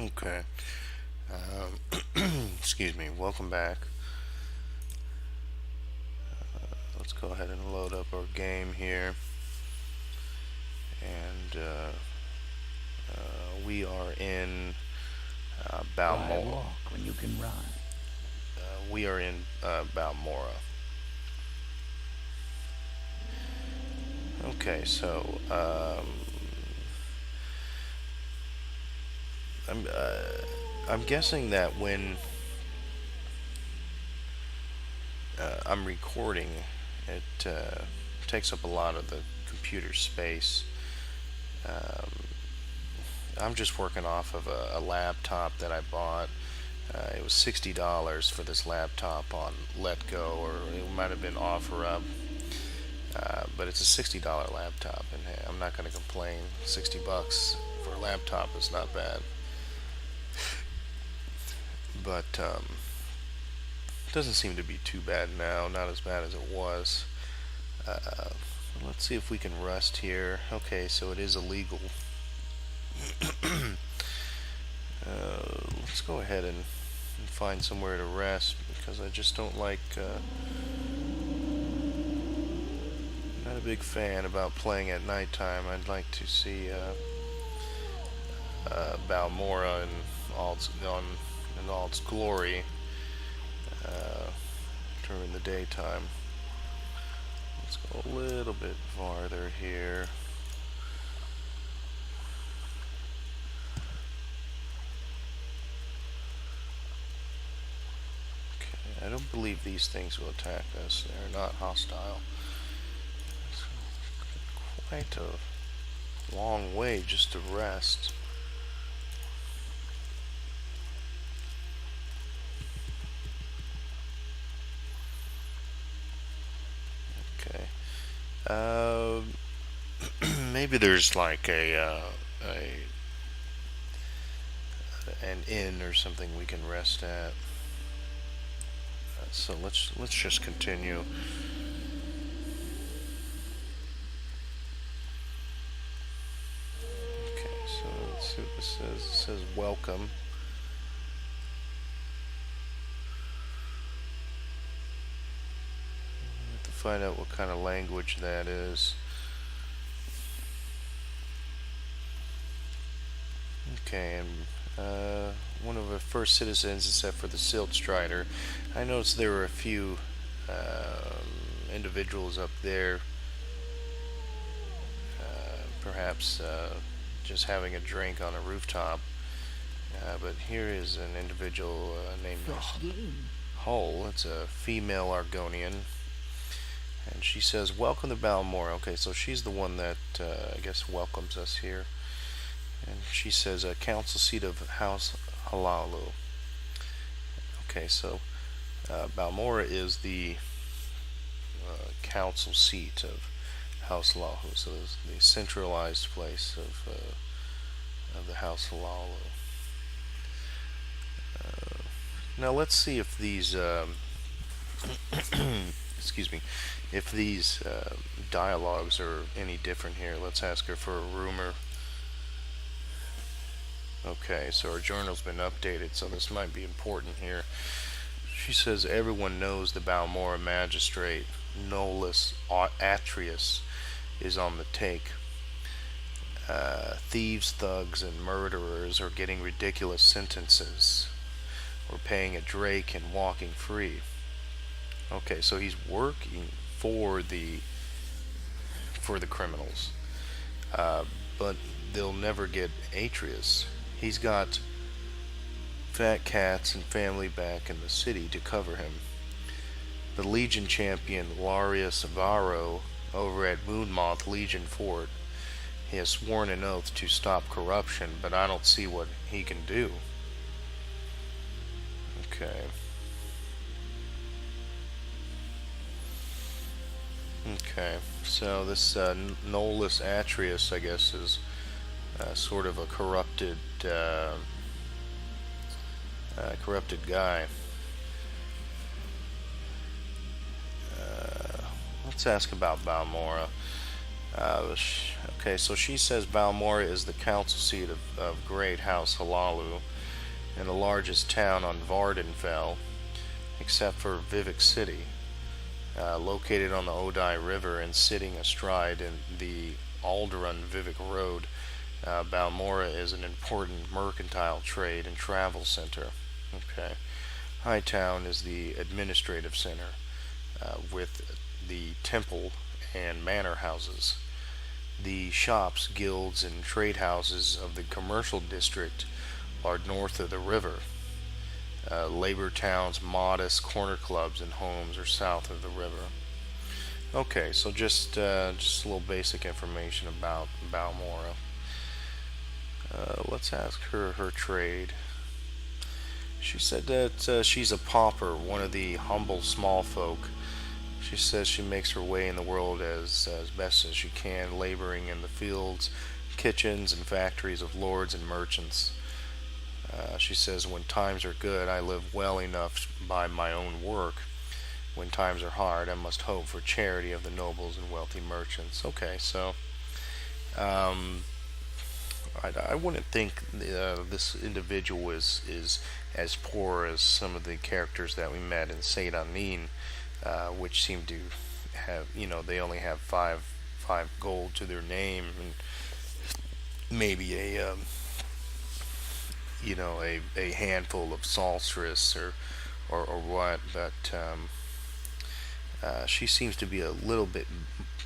Okay. Excuse me. Welcome back. Let's go ahead and load up our game here. And we are in Why Balmora. walk when you can run? We are in Balmora. Okay, so I'm guessing that when I'm recording, it takes up a lot of the computer space. I'm just working off of a laptop that I bought. It was $60 for this laptop on Let Go, or it might have been OfferUp. But it's a $60 laptop, and hey, I'm not going to complain. 60 bucks for a laptop is not bad. But it doesn't seem to be too bad now, not as bad as it was. Uh, let's see if we can rest here. Okay, so it is illegal. Let's go ahead and find somewhere to rest because I just don't like. Not a big fan about playing at nighttime. I'd like to see Balmora in all its glory uh, during the daytime. Let's go a little bit farther here. Okay, I don't believe these things will attack us. They're not hostile. It's quite a long way just to rest. Okay. Uh, Maybe there's like a an inn or something we can rest at. So let's just continue. Okay, so let's see what this says. It says welcome. I have to find out what kind of language that is. Okay, and one of the first citizens, except for the Silt Strider. I noticed there were a few individuals up there, perhaps just having a drink on a rooftop. But here is an individual named Fresh game. Hull. It's a female Argonian. And she says, "Welcome to Balmora." Okay, so she's the one that I guess welcomes us here. And she says, "A council seat of House Halalu." Okay, so Balmora is the council seat of House Halalu. So it's the centralized place of the House Halalu. Now let's see if these, excuse me, if these dialogues are any different here. Let's ask her for a rumor. Okay, so our journal's been updated, so this might be important here. She says everyone knows the Balmora magistrate, Nolus Atrius, is on the take. Thieves, thugs, and murderers are getting ridiculous sentences. We're paying a drake and walking free. Okay, so he's working for the criminals, uh, but they'll never get Atrius. He's got fat cats and family back in the city to cover him. The Legion champion Larius Varro over at Moonmoth Legion Fort. He has sworn an oath to stop corruption, but I don't see what he can do. Okay. Okay. So this Nolus Atrius, I guess, is sort of a corrupted guy. Let's ask about Balmora. Okay, so she says Balmora is the council seat of Great House Halalu and the largest town on Vardenfell, except for Vivek City, located on the Odai River and sitting astride in the Alderaan Vivek Road. Balmora is an important mercantile trade and travel center. Okay. Hightown is the administrative center, with the temple and manor houses. The shops, guilds, and trade houses of the commercial district are north of the river. Labor towns, modest corner clubs, and homes are south of the river. Okay, so just a little basic information about Balmora. Let's ask her trade. She said that she's a pauper, one of the humble small folk. She says she makes her way in the world as best as she can, laboring in the fields, kitchens, and factories of lords and merchants. She says, when times are good, I live well enough by my own work. When times are hard, I must hope for charity of the nobles and wealthy merchants. Okay, so um, I wouldn't think this individual is as poor as some of the characters that we met in Saint Anin, which seem to have, they only have five gold to their name and maybe a handful of saltris or what, but she seems to be a little bit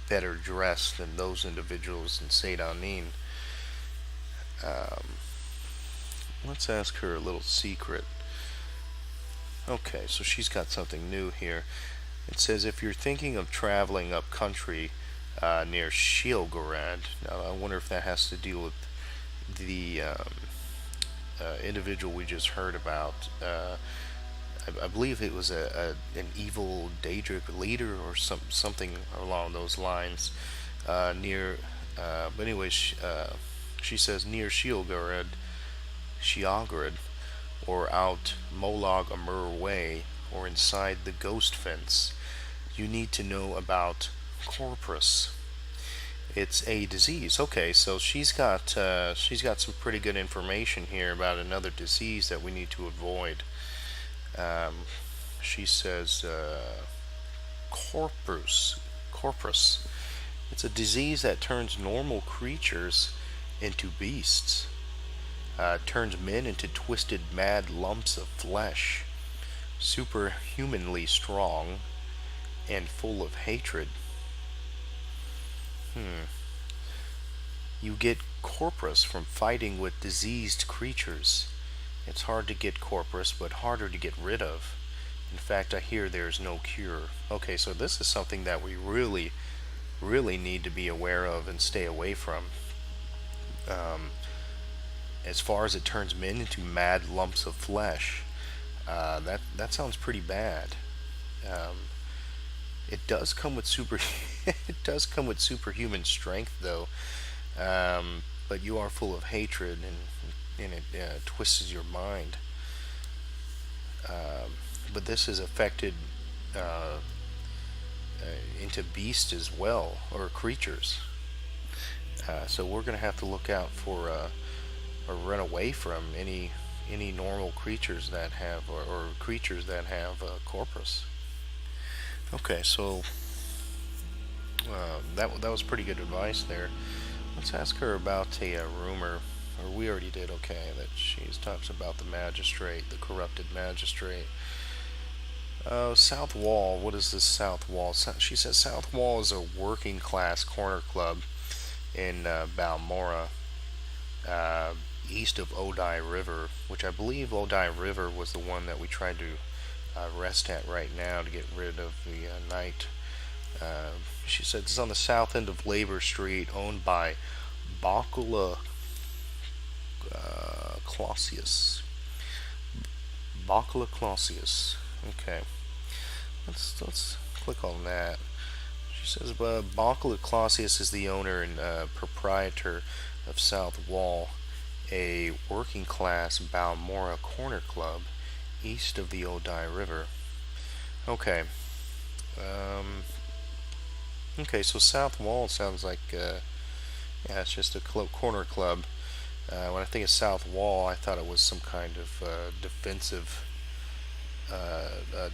better dressed than those individuals in Saint Anin. Um, let's ask her a little secret. Okay, so she's got something new here. It says if you're thinking of traveling up country near Shielgorad, now I wonder if that has to deal with the individual we just heard about. I believe it was an evil Daedric leader or something along those lines. Near, but anyway, she says near Shialgorod, or out Molag Amur Way, or inside the Ghost Fence. You need to know about Corpus. It's a disease. Okay, so she's got some pretty good information here about another disease that we need to avoid. Um, she says corpus. It's a disease that turns normal creatures into beasts. Turns men into twisted, mad lumps of flesh, superhumanly strong and full of hatred. Hmm. You get corpus from fighting with diseased creatures. It's hard to get corpus, but harder to get rid of. In fact, I hear there's no cure. Okay, so this is something that we really, really need to be aware of and stay away from. Um, as far as it turns men into mad lumps of flesh, that sounds pretty bad. Um, it does come with super, it does come with superhuman strength, though. But you are full of hatred, and it twists your mind. Um, but this is affected uh, into beasts as well, or creatures. So we're going to have to look out for or run away from any normal creatures that have or creatures that have corpus. Okay, so that was pretty good advice there. Let's ask her about a rumor, or we already did. Okay, that she talks about the magistrate, the corrupted magistrate. South Wall. What is this South Wall? She says South Wall is a working class corner club in Balmora, uh, east of Odai River, which I believe Odai River was the one that we tried to rest at right now to get rid of the night. Uh, she said it's on the south end of Labor Street, owned by Bacula Clausius. Bacula Clausius. Okay, let's click on that. She says Bacula Clausius is the owner and proprietor of South Wall, a working class Balmora corner club east of the Odai River. Okay. Um, Okay, so South Wall sounds like yeah, it's just a corner club. When I think of South Wall, I thought it was some kind of defensive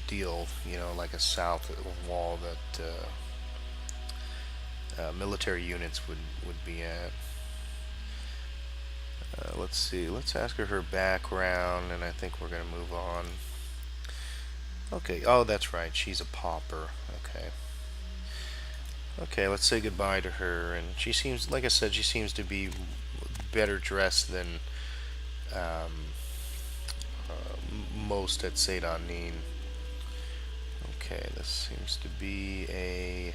deal, like a south wall that military units would be at. Let's see. Let's ask her background, and I think we're gonna move on. Okay. Oh, that's right. She's a pauper. Okay. Okay. Let's say goodbye to her, and she seems, like I said, she seems to be better dressed than most at Seidanin. Okay. This seems to be a.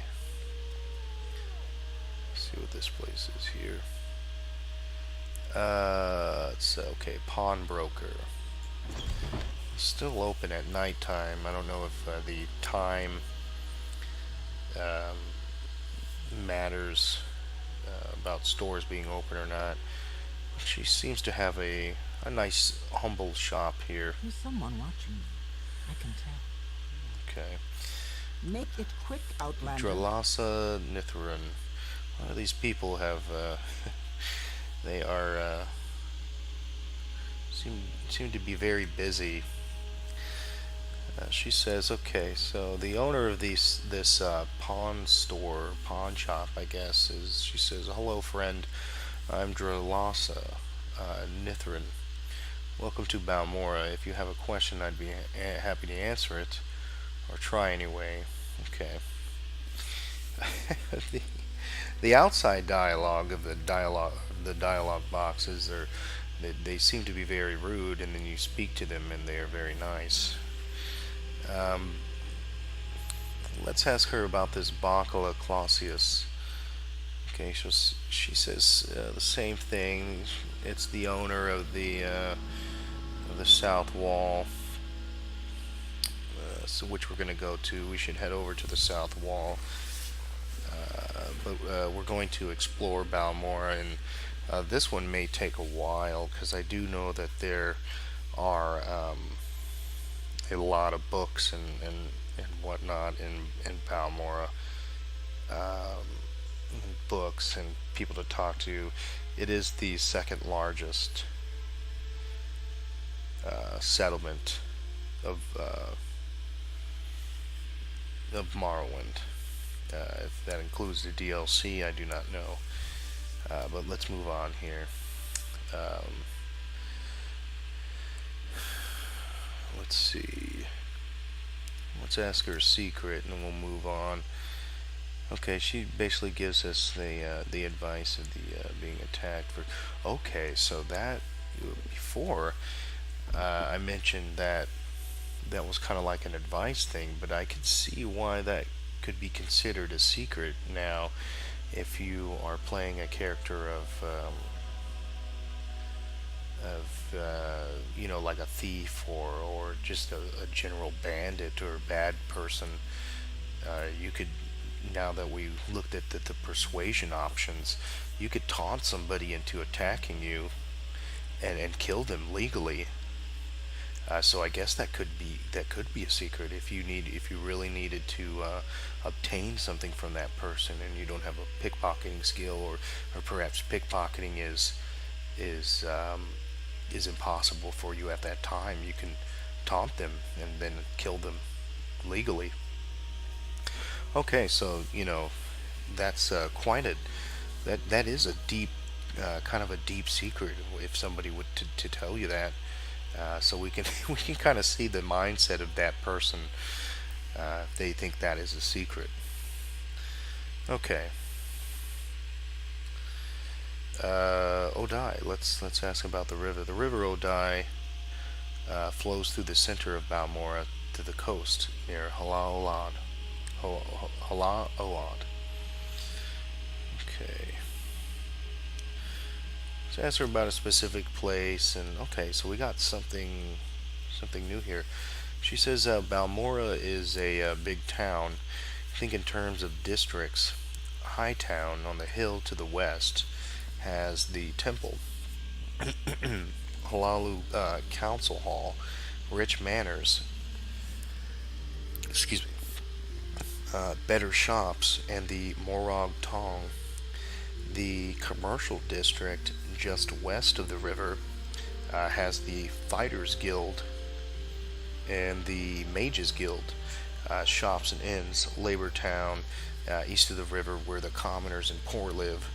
Let's see what this place is here. It's okay. Pawnbroker. Still open at nighttime. I don't know if the time um, matters about stores being open or not. She seems to have a nice, humble shop here. There's someone watching you. I can tell. Okay. Make it quick, Outlander. Dralasa Nithrin. These people have. They are. Seem to be very busy. She says, "Okay, so the owner of this pawn store, pawn shop, I guess, is." She says, "Hello, friend. I'm Dralasa Nithrin. Welcome to Balmora. If you have a question, I'd be happy to answer it, or try anyway." Okay. the, the outside dialogue of the dialogue boxes are. They seem to be very rude, and then you speak to them, and they are very nice. Um, let's ask her about this Bacala Clausius. Okay, so she says the same thing. It's the owner of the south wall, so which we're going to go to. We should head over to the south wall, but we're going to explore Balmora, and this one may take a while because I do know that there are a lot of books and whatnot in Balmora. Um, Books and people to talk to. It is the second largest settlement of Morrowind. If that includes the DLC, I do not know. But let's move on here. Um, let's see. Let's ask her a secret, and then we'll move on. Okay, she basically gives us the advice of the being attacked for. Okay, so that before I mentioned that that was kind of like an advice thing, but I could see why that could be considered a secret now if you are playing a character of like a thief or just a general bandit or bad person. You could, now that we looked at the persuasion options, you could taunt somebody into attacking you and kill them legally. So I guess that could be a secret if you really needed to obtain something from that person and you don't have a pickpocketing skill, or perhaps pickpocketing is is impossible for you at that time. You can taunt them and then kill them legally. Okay, so that's quite a that is a deep kind of a deep secret if somebody would to tell you that. So we can we can kind of see the mindset of that person if they think that is a secret. Okay, Odai. Let's ask about the river. The river Odai flows through the center of Balmora to the coast near Halaolad. Halaolad. Okay. So ask her about a specific place, and okay, so we got something new here. She says Balmora is a big town. Think in terms of districts. Hightown on the hill to the west has the temple, Halalu Council Hall, rich manors. Excuse me. better shops, and the Morag Tong. The commercial district just west of the river has the Fighters Guild and the Mages Guild, shops and inns. Labor Town, east of the river, where the commoners and poor live,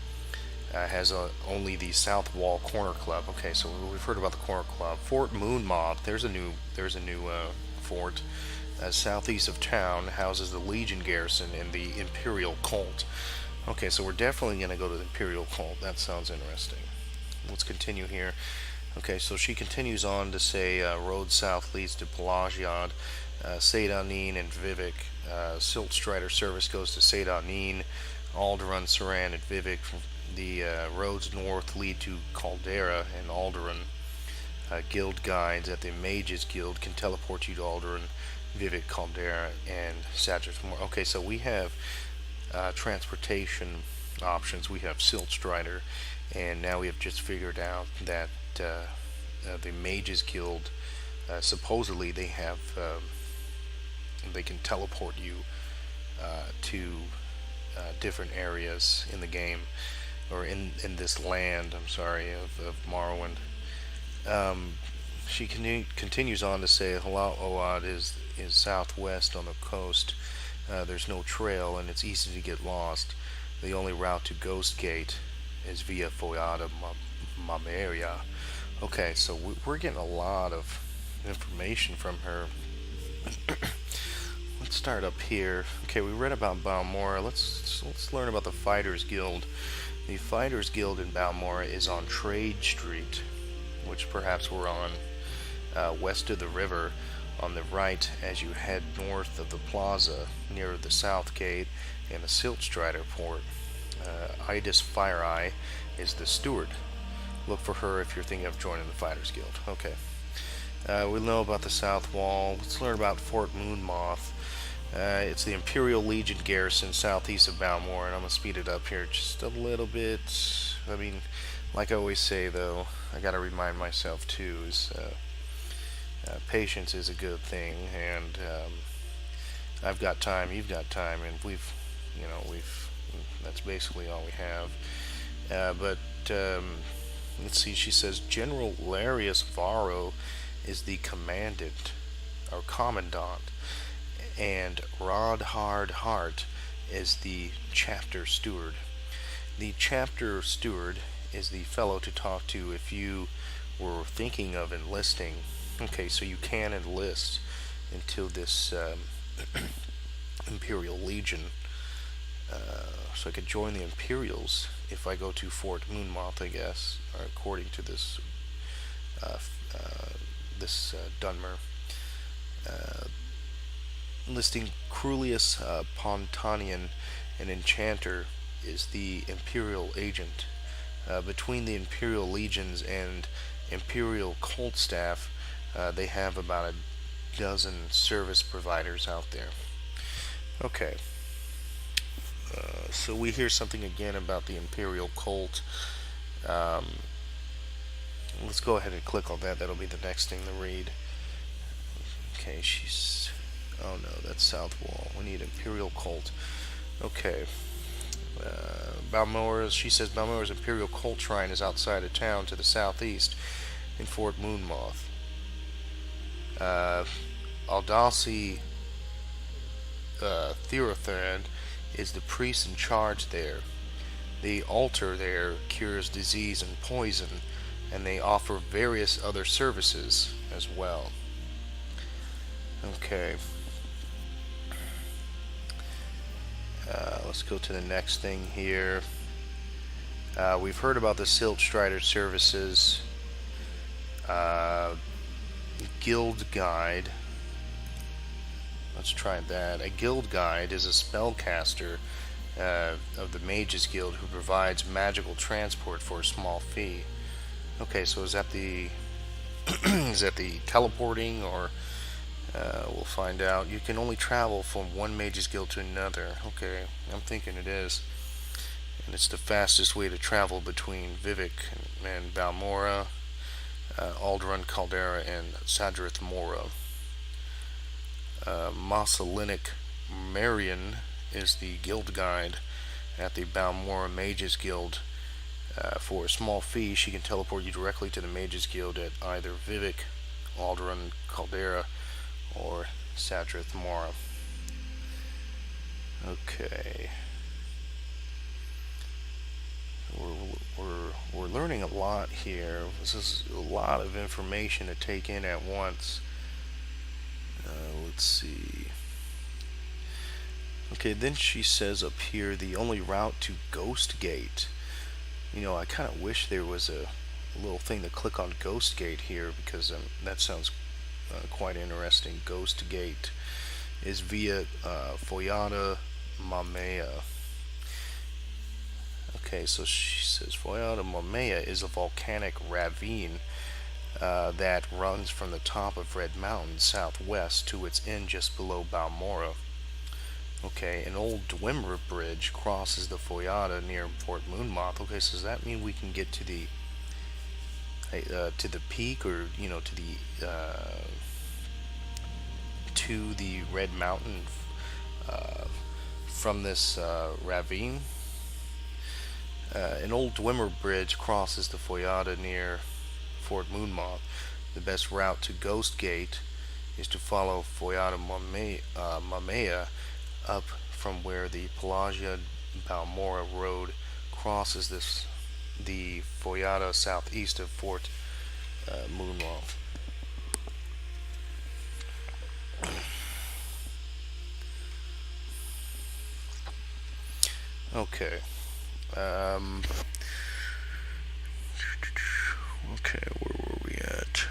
has only the South Wall Corner Club. Okay, so we've heard about the Corner Club. Fort Moonmoth. There's a new fort. Southeast of town houses the Legion garrison and the Imperial Cult. Okay, so we're definitely going to go to the Imperial Cult. That sounds interesting. Let's continue here. Okay, so she continues on to say road south leads to Pelagiad, Seydanin, and Vivek. Silt Strider service goes to Seydanin, Alderaan, Saran, and Vivek. The roads north lead to Caldera and Alderaan. Guild guides at the Mages Guild can teleport you to Alderaan, Vivek, Caldera, and Saturn. Okay, so we have transportation options. We have Silt Strider, and now we have just figured out that the Mages Guild, supposedly they can teleport you to different areas in the game, or in this land. I'm sorry, of Morrowind. She continues on to say Halal Oad is southwest on the coast. There's no trail and it's easy to get lost. The only route to Ghost Gate is via Foyada Mameria. Okay, so we're getting a lot of information from her. Let's start up here. Okay, we read about Balmora. Let's learn about the Fighters Guild. The Fighters Guild in Balmora is on Trade Street, which perhaps we're on west of the river, on the right as you head north of the plaza near the south gate and the Silt Strider port. Idis Fireeye is the steward. Look for her if you're thinking of joining the Fighters Guild. Okay. We'll know about the South Wall. Let's learn about Fort Moonmoth. It's the Imperial Legion garrison southeast of Balmora, and I'm going to speed it up here just a little bit. I mean, like I always say, though, I got to remind myself, too, is patience is a good thing, and I've got time, you've got time, and that's basically all we have. But let's see, she says General Larius Varro is the commandant, or commandant, and Rod Hard Heart is the chapter steward. The chapter steward is the fellow to talk to if you were thinking of enlisting. Okay, so you can enlist into this Imperial Legion. So I could join the Imperials if I go to Fort Moonmoth, I guess, according to this Dunmer. Listing Crulius Pontanian, an enchanter, is the Imperial agent. Between the Imperial Legions and Imperial Cult staff, they have about a dozen service providers out there. Okay. So we hear something again about the Imperial Cult. Let's go ahead and click on that. That'll be the next thing to read. Okay, she's... Oh no, that's South Wall. We need Imperial Cult. Okay. Balmora's... She says Balmora's Imperial Cult Shrine is outside of town to the southeast in Fort Moonmoth. Aldasi Therathan is the priest in charge there. The altar there cures disease and poison, and they offer various other services as well. Okay. Let's go to the next thing here. We've heard about the Silt Strider services. Guild Guide. Let's try that. A guild guide is a spellcaster of the Mages Guild who provides magical transport for a small fee. Okay, so is that the is that the teleporting, or we'll find out. You can only travel from one Mages Guild to another. Okay, I'm thinking it is. And it's the fastest way to travel between Vivek and Balmora, Alderaan, Caldera, and Sadrith Mora. Masalinic Marion is the guild guide at the Balmora Mages Guild. For a small fee, she can teleport you directly to the Mages Guild at either Vivek, Alderaan Caldera, or Sadrith Mora. Okay. We're learning a lot here. This is a lot of information to take in at once. Let's see. Okay, then she says up here the only route to Ghost Gate. I kind of wish there was a little thing to click on Ghost Gate here because that sounds quite interesting. Ghost Gate is via Foyada Mamea. Okay, so she says Foyada Mamea is a volcanic ravine that runs from the top of Red Mountain southwest to its end just below Balmora. Okay, an old Dwemer bridge crosses the Foyada near Fort Moonmoth. Okay, so does that mean we can get to the peak, or to the Red Mountain uh, from this ravine? An old Dwemer bridge crosses the Foyada near Fort Moonmoth. The best route to Ghost Gate is to follow Foyada Mamea up from where the Pelagia Balmora Road crosses the Foyada southeast of Fort Moonmoth. Okay. Um, okay, where were we at?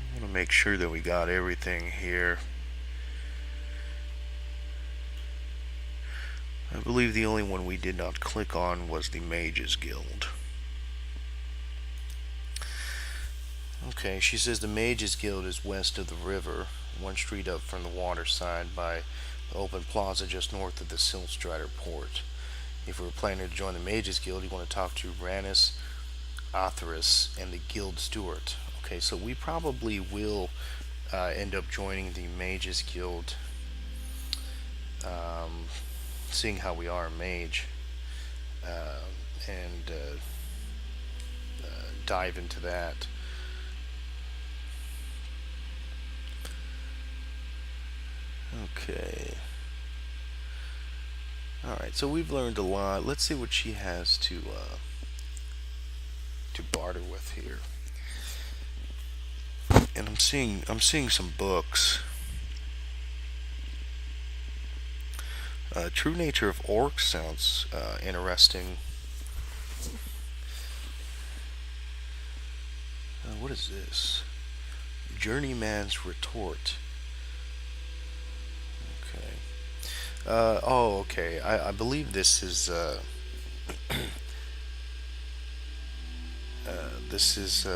I want to make sure that we got everything here. I believe the only one we did not click on was the Mages Guild. Okay, she says the Mages Guild is west of the river, one street up from the water side by the open plaza just north of the Silstrider port. If we were planning to join the Mages Guild, you want to talk to Rannis, Atheris, and the Guild Steward. Okay, so we probably will end up joining the Mages Guild, seeing how we are a mage, and dive into that. Okay. Alright, so we've learned a lot. Let's see what she has to barter with here. And I'm seeing some books. True Nature of Orcs sounds interesting. What is this? Journeyman's Retort. Okay. Oh, okay. I believe this is this is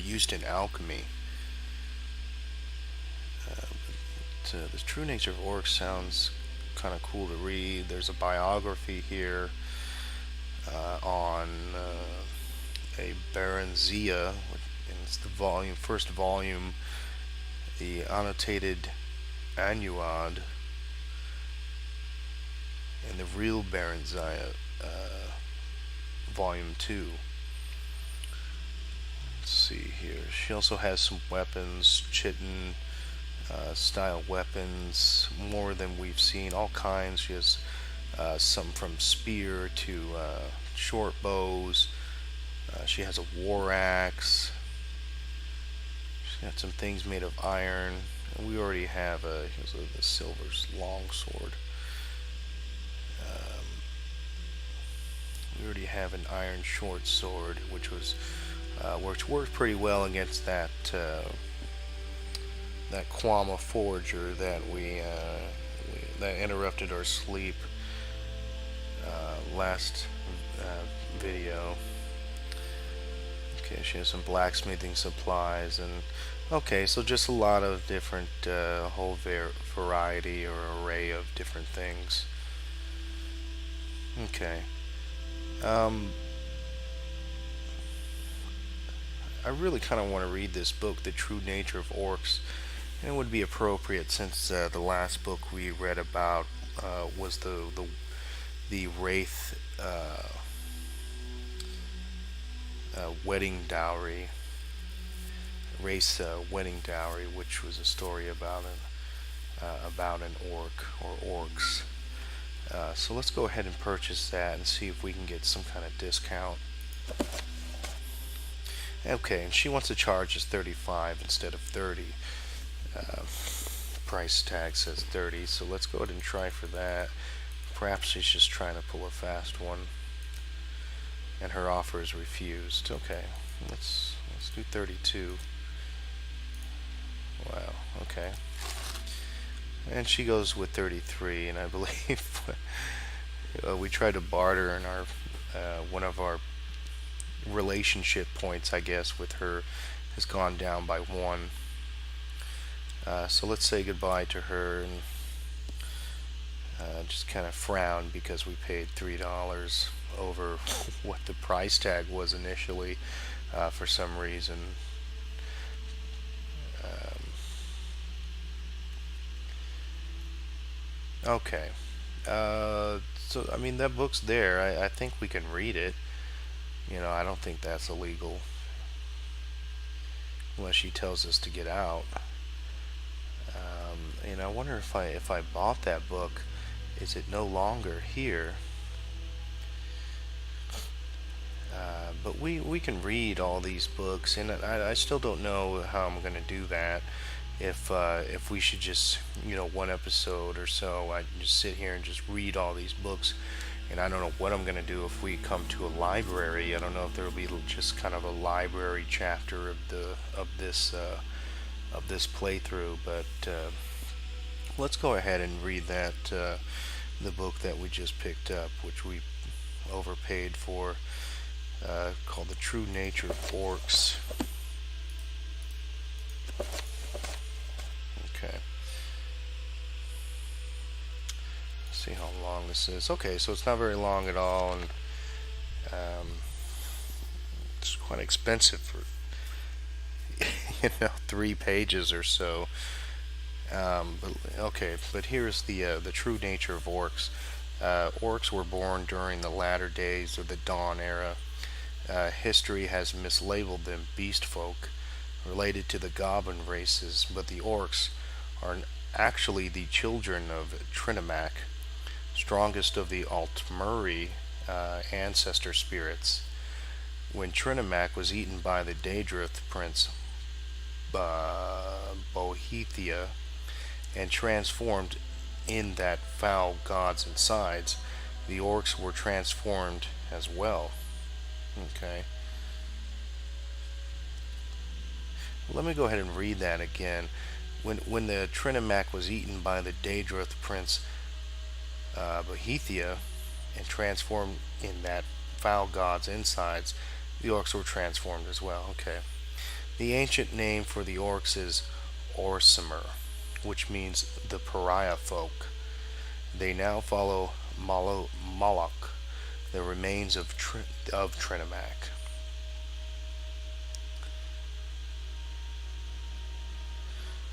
used in alchemy. The True Nature of Orcs sounds kind of cool to read. There's a biography here on a Baron Zia, and it's the first volume, the annotated Annuad, and the real Baron Zia, volume 2. Let's see here. She also has some weapons, chitin style weapons, more than we've seen, all kinds. She has some from spear to short bows. She has a war axe. She's got some things made of iron. And we already have the silver long sword. We already have an iron short sword, which worked pretty well against that Quama Forager that that interrupted our sleep last video. Okay, she has some blacksmithing supplies, and okay, so just a lot of different whole variety or array of different things. Okay. I really kind of want to read this book, The True Nature of Orcs, and it would be appropriate since the last book we read about was the Wraith wedding dowry, race wedding dowry, which was a story about an orc or orcs. So let's go ahead and purchase that and see if we can get some kind of discount. Okay, and she wants to charge us 35 instead of 30. Uh, Price tag says 30, so let's go ahead and try for that. Perhaps she's just trying to pull a fast one, and her offer is refused. Okay, let's do 32. Wow. Okay. And she goes with 33, and I believe we tried to barter, and our one of our relationship points, I guess, with her has gone down by one. So let's say goodbye to her and just kind of frown because we paid $3 over what the price tag was initially for some reason. Um, okay. So, I mean, that book's there. I think we can read it. I don't think that's illegal unless she tells us to get out. I wonder if I bought that book, is it no longer here? But we can read all these books, and I still don't know how I'm going to do that. If we should just, one episode or so, I just sit here and just read all these books, and I don't know what I'm going to do if we come to a library. I don't know if there will be just kind of a library chapter of this playthrough, but let's go ahead and read the book that we just picked up, which we overpaid for, called The True Nature of Orcs. Okay. Let's see how long this is. Okay, so it's not very long at all, and it's quite expensive for 3 pages or so. But here's the true nature of orcs. Orcs were born during the latter days of the Dawn era. History has mislabeled them beast folk, related to the goblin races, but the orcs are actually the children of Trinimac, strongest of the Altmuri ancestor spirits. When Trinimac was eaten by the Daedrith prince Bohethia and transformed in that foul god's insides, the orcs were transformed as well. Okay. Let me go ahead and read that again. When the Trinimac was eaten by the Daedrith prince Bohethia and transformed in that foul god's insides, the orcs were transformed as well. Okay. The ancient name for the orcs is Orsimer, which means the pariah folk. They now follow Moloch, the remains of Trinimac.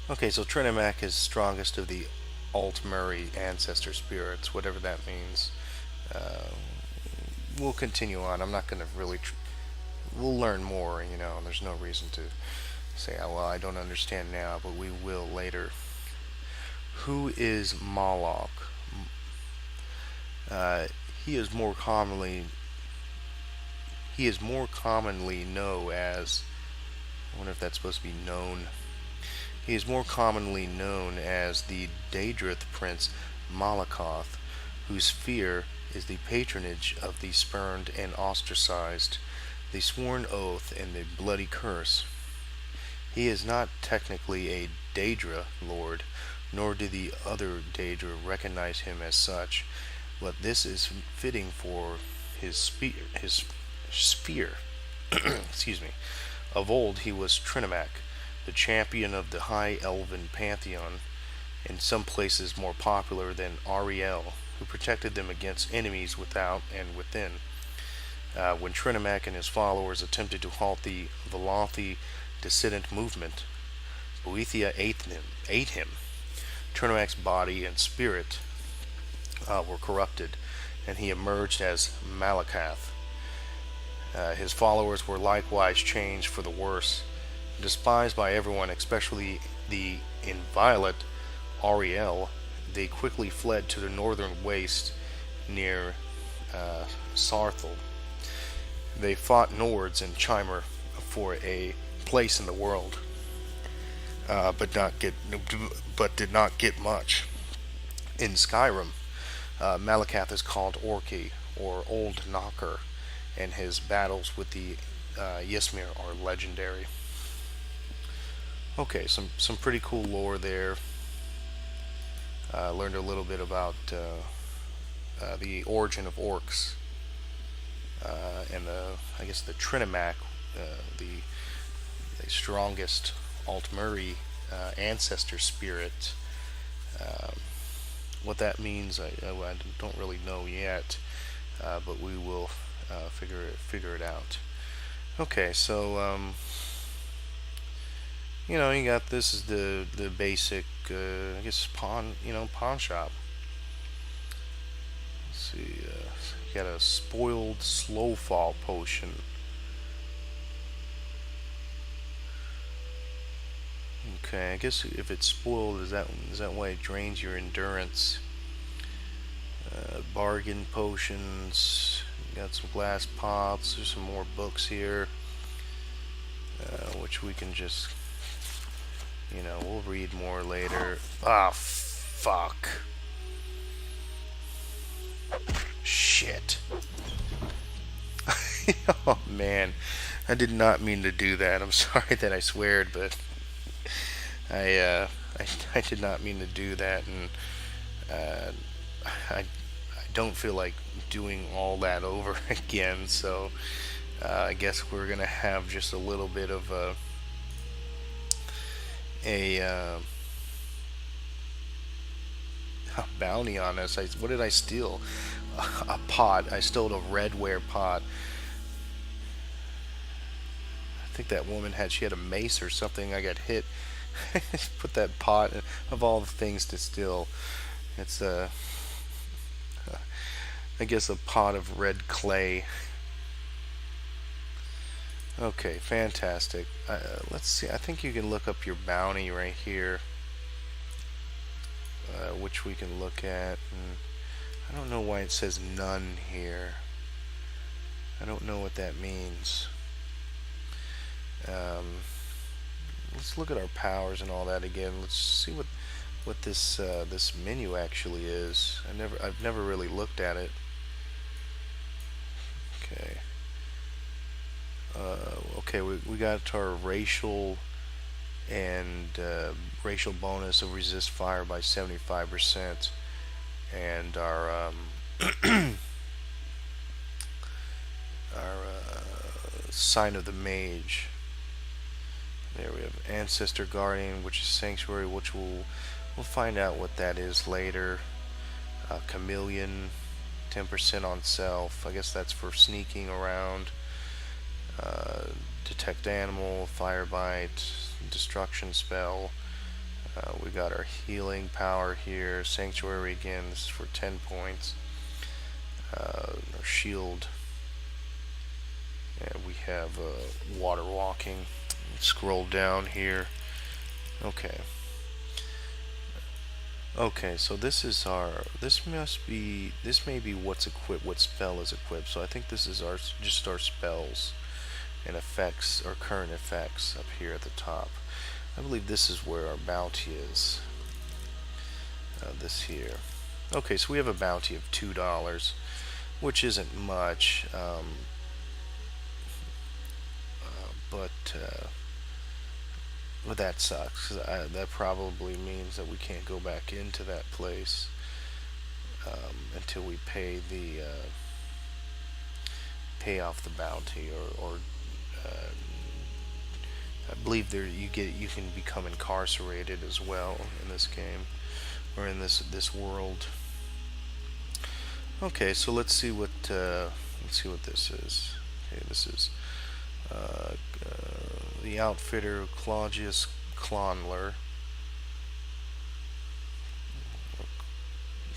Okay, so Trinimac is strongest of the Altmuri ancestor spirits, whatever that means. Uh, we'll continue on. I'm not going to really. We'll learn more, and there's no reason to say, oh, well, I don't understand now, but we will later. Who is Moloch? Uh, he is more commonly known as. I wonder if that's supposed to be known. He is more commonly known as the Daedrith prince Malakoth, whose fear is the patronage of the spurned and ostracized, the sworn oath and the bloody curse. He is not technically a Daedra lord, nor do the other Daedra recognize him as such, but this is fitting for his sphere. Excuse me. Of old he was Trinimac, the champion of the high elven pantheon, in some places more popular than Ariel, who protected them against enemies without and within. When Trinimac and his followers attempted to halt the Velothi dissident movement, Boethia ate him. Trinimac's body and spirit were corrupted, and he emerged as Malakath. His followers were likewise changed for the worse. Despised by everyone, especially the inviolate Ariel, they quickly fled to the northern waste near Sarthal. They fought Nords and Chimer for a place in the world, but did not get much. In Skyrim, Malakath is called Orki or Old Knocker, and his battles with the Ysmir are legendary. Okay, some pretty cool lore there. Learned a little bit about the origin of orcs and I guess the Trinimac, the strongest Altmeri ancestor spirit. Um, what that means, I don't really know yet, but we will figure it out. Okay, so you got this is the basic, I guess pawn shop. Let's see, you got a spoiled slow fall potion. Okay, I guess if it's spoiled, is that why it drains your endurance? Bargain potions. Got some glass pots. There's some more books here, which we can just, we'll read more later. Ah, fuck. Shit. Oh man, I did not mean to do that. I'm sorry that I sweared, but I did not mean to do that, and uh, I don't feel like doing all that over again. So I guess we're gonna have just a little bit of a bounty on us. What did I steal? A pot. I stole a redware pot. I think that woman she had a mace or something. I got hit. Put that pot of all the things to steal. It's I guess a pot of red clay. Okay, fantastic. Let's see. I think you can look up your bounty right here, which we can look at. And I don't know why it says none here. I don't know what that means. Let's look at our powers and all that again. Let's see what this menu actually is. I've never really looked at it. Okay. Okay, we got our racial and racial bonus of resist fire by 75%, and our sign of the mage. There we have ancestor guardian, which is sanctuary, which we'll find out what that is later. Chameleon, 10% on self. I guess that's for sneaking around. Detect animal, fire bite, destruction spell. We got our healing power here. Sanctuary again, this is for 10 points. Our shield. And we have water walking. Scroll down here. Okay. Okay, so this may be what's equipped, what spell is equipped. So I think this is just our spells and effects, or current effects up here at the top. I believe this is where our bounty is. This here. Okay, so we have a bounty of $2, which isn't much, but that sucks, 'cause that probably means that we can't go back into that place until we pay off the bounty, or I believe you can become incarcerated as well in this game, or in this world. Okay, so let's see what Let's see what this is. Okay, this is the outfitter Claudius Clonler.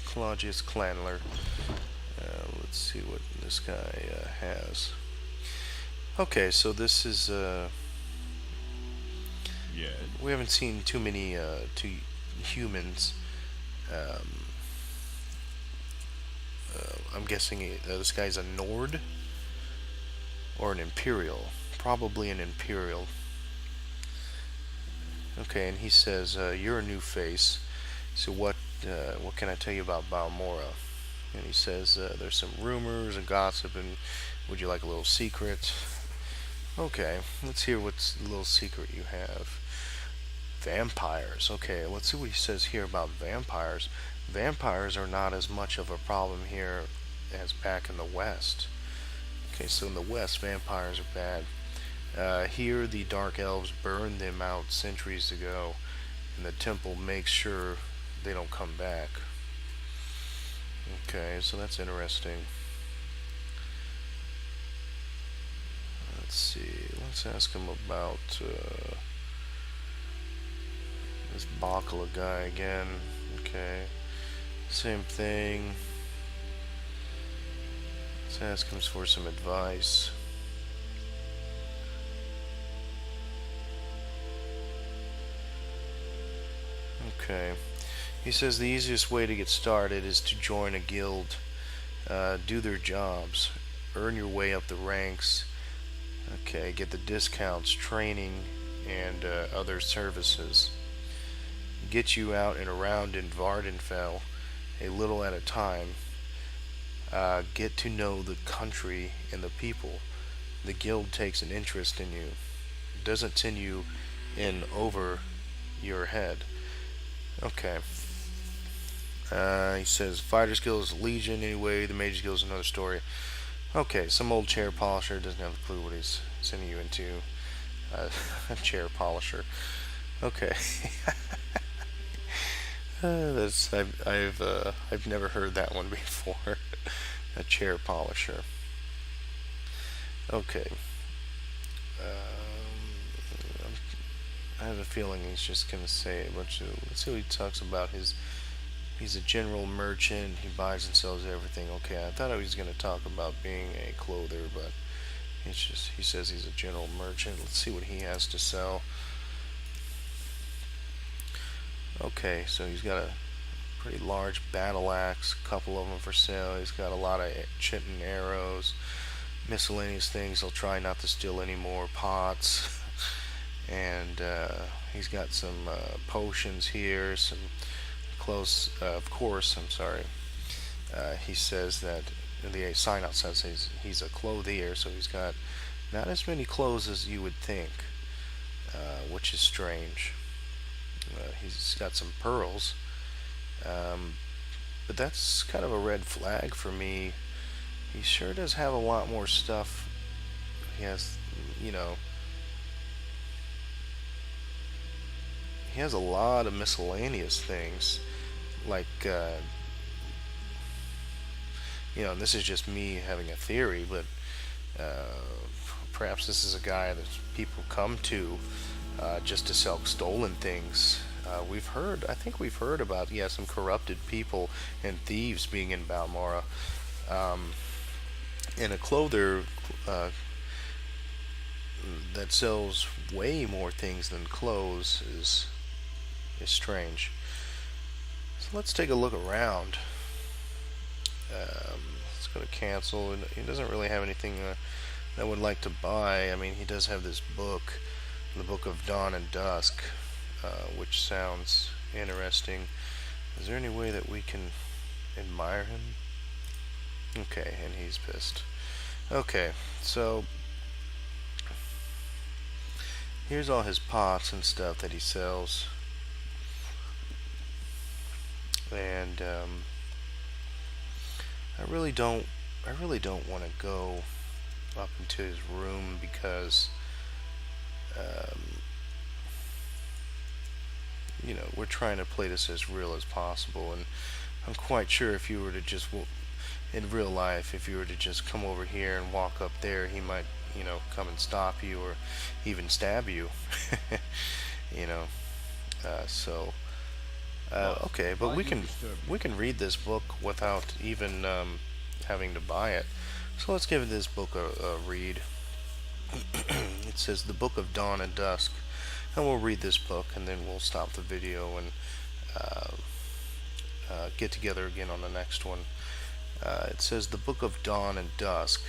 Claudius Clanler. Let's see what this guy has. Okay, so this is Yeah. we haven't seen too many too humans. Um, I'm guessing this guy's a Nord or an Imperial, probably an Imperial. Okay, and he says you're a new face. So what can I tell you about Balmora? And he says there's some rumors and gossip, and would you like a little secret? Okay, let's hear what's the little secret you have. Vampires. Okay, let's see what he says here about vampires. Vampires are not as much of a problem here as back in the West. Okay, so in the West, vampires are bad. Here, the Dark Elves burned them out centuries ago, and the temple makes sure they don't come back. Okay, so that's interesting. Let's see. Let's ask him about this Bakala guy again. Okay, same thing. Let's ask him for some advice. Okay. He says the easiest way to get started is to join a guild, do their jobs, earn your way up the ranks. Okay, get the discounts, training, and other services. Get you out and around in Vardenfell, a little at a time. Get to know the country and the people. The guild takes an interest in you. It doesn't send you in over your head. Okay. He says fighter skills legion anyway. The mage skills another story. Okay, some old chair polisher doesn't have a clue what he's sending you into. A chair polisher. Okay. That's I've never heard that one before. A chair polisher. Okay. I have a feeling he's just gonna say a bunch of. Let's see what he talks about. He's a general merchant. He buys and sells everything. Okay, I thought he was gonna talk about being a clother, but he says he's a general merchant. Let's see what he has to sell. Okay, so he's got a pretty large battle axe, a couple of them for sale. He's got a lot of chitin arrows, miscellaneous things. He'll try not to steal any more pots. And he's got some potions here, some clothes. Of course, I'm sorry. He says that the sign out says he's a clothier, so he's got not as many clothes as you would think, which is strange. He's got some pearls, but that's kind of a red flag for me. He sure does have a lot more stuff. He has, you know, he has a lot of miscellaneous things, like and this is just me having a theory, but perhaps this is a guy that people come to just to sell stolen things. I think we've heard about, yeah, some corrupted people and thieves being in Balmora. Um, and a clothier that sells way more things than clothes is strange. So let's take a look around. Let's go to cancel. He doesn't really have anything that I would like to buy. I mean, he does have this book, the Book of Dawn and Dusk, which sounds interesting. Is there any way that we can admire him? Okay, and he's pissed. Okay, so here's all his pots and stuff that he sells. And I really don't want to go up into his room because um, we're trying to play this as real as possible, and I'm quite sure if you were to just in real life, if you were to just come over here and walk up there, he might, come and stop you or even stab you. you know. So Boss, okay, but why we you can disturb me? we can read this book without even having to buy it. So let's give this book a read. It says The Book of Dawn and Dusk, and we'll read this book and then we'll stop the video and uh, get together again on the next one. It says The Book of Dawn and Dusk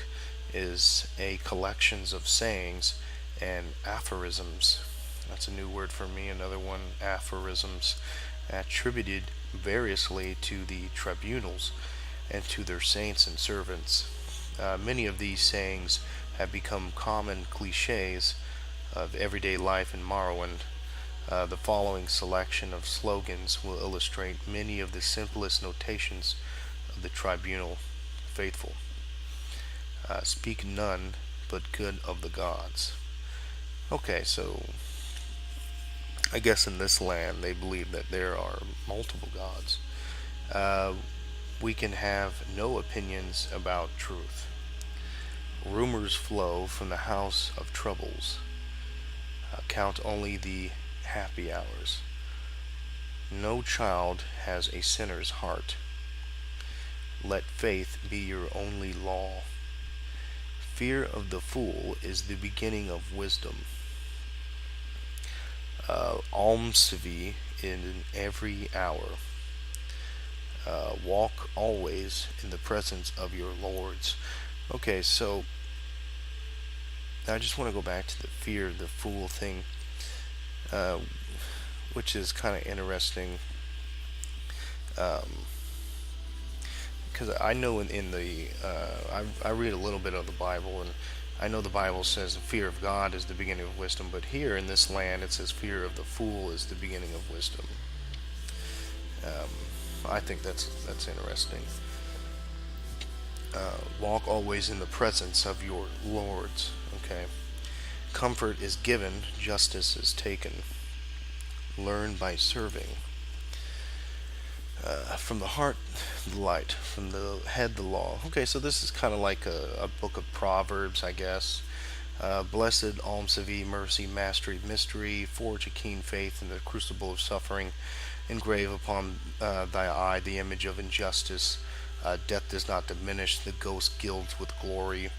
is a collections of sayings and aphorisms. That's a new word for me, another one, aphorisms, attributed variously to the tribunals and to their saints and servants. Many of these sayings have become common cliches of everyday life in Morrowind. The following selection of slogans will illustrate many of the simplest notations of the tribunal faithful. Speak none but good of the gods. Okay, so I guess in this land they believe that there are multiple gods. Uh, we can have no opinions about truth. Rumors flow from the house of troubles. Count only the happy hours. No child has a sinner's heart. Let faith be your only law. Fear of the fool is the beginning of wisdom. Almsvi in every hour. Walk always in the presence of your lords. Okay, so I just want to go back to the fear of the fool thing, uh, which is kind of interesting. Um, because I know in the I read a little bit of the Bible, and I know the Bible says the fear of God is the beginning of wisdom, but here in this land it says fear of the fool is the beginning of wisdom. Um, I think that's interesting. Walk always in the presence of your lords. Okay. Comfort is given, justice is taken. Learn by serving. From the heart, the light. From the head, the law. Okay, so this is kind of like a book of Proverbs, I guess. Blessed, almsivy, mercy, mastery, mystery, forge a keen faith in the crucible of suffering, engrave upon thy eye the image of injustice. Death does not diminish, the ghost gilds with glory.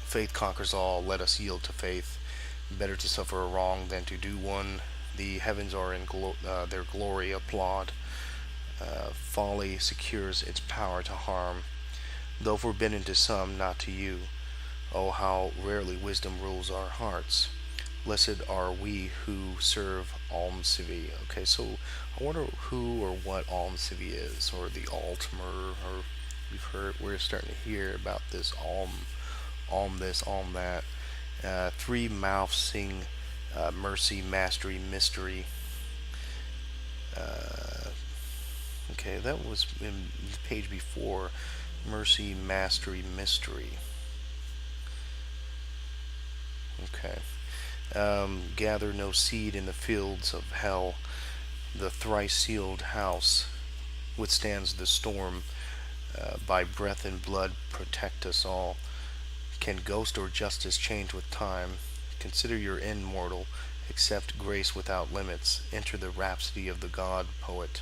Faith conquers all, let us yield to faith. Better to suffer a wrong than to do one. The heavens are in their glory, applaud. Folly secures its power to harm, though forbidden to some, not to you. Oh, how rarely wisdom rules our hearts. Blessed are we who serve Almsivi. Okay, so I wonder who or what Almsivi is, or the Altmer, or we're starting to hear about this Alm this, Alm that. Three mouths sing mercy, mastery, mystery. Uh, okay, that was in the page before. Mercy, mastery, mystery. Okay. Gather no seed in the fields of hell. The thrice sealed house withstands the storm. By breath and blood protect us all. Can ghost or justice change with time? Consider your end, mortal. Accept grace without limits. Enter the rhapsody of the god poet.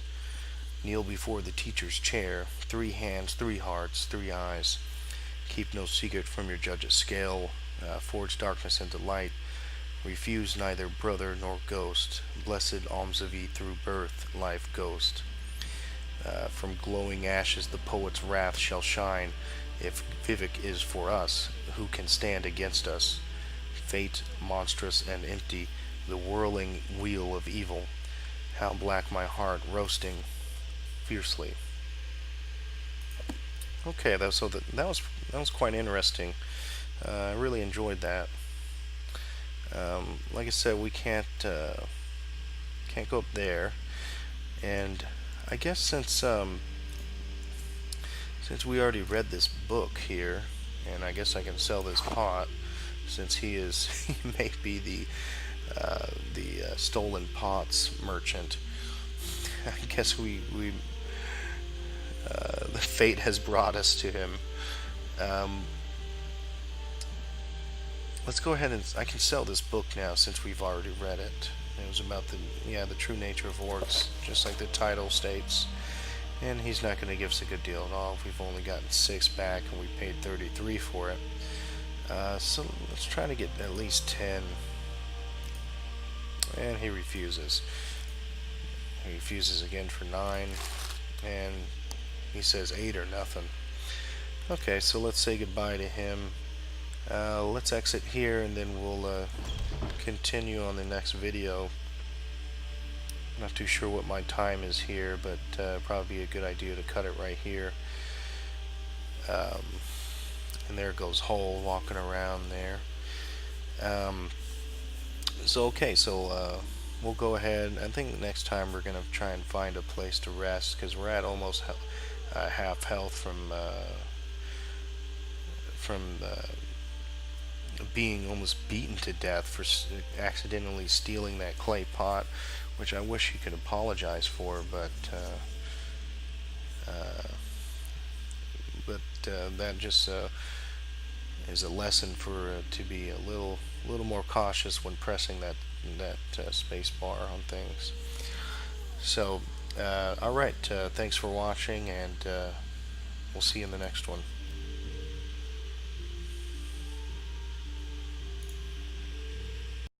Kneel before the teacher's chair. 3 hands, 3 hearts, 3 eyes. Keep no secret from your judge's scale. Forge darkness into light. Refuse neither brother nor ghost. Blessed Almsavie through birth, life ghost. From glowing ashes the poet's wrath shall shine. If Vivek is for us, who can stand against us? Fate monstrous and empty, the whirling wheel of evil. How black my heart, roasting fiercely. Okay, that was quite interesting. I really enjoyed that. Like I said, we can't go up there, and I guess since we already read this book here, and I guess I can sell this pot since he may be the stolen pots merchant. I guess the fate has brought us to him. Um, let's go ahead and I can sell this book now since we've already read it. It was about the true nature of orcs, just like the title states. And he's not going to give us a good deal at all. We've only gotten 6 back, and we paid 33 for it. So let's try to get at least 10. And he refuses. He refuses again for 9, and he says 8 or nothing. Okay, so let's say goodbye to him. Let's exit here, and then we'll continue on the next video. I'm not too sure what my time is here, but probably a good idea to cut it right here. And there goes Hole walking around there. So we'll go ahead. I think next time we're gonna try and find a place to rest because we're at almost half health from being almost beaten to death for accidentally stealing that clay pot, which I wish he could apologize for, but that just is a lesson for to be a little more cautious when pressing that space bar on things. So, all right, thanks for watching, and we'll see you in the next one.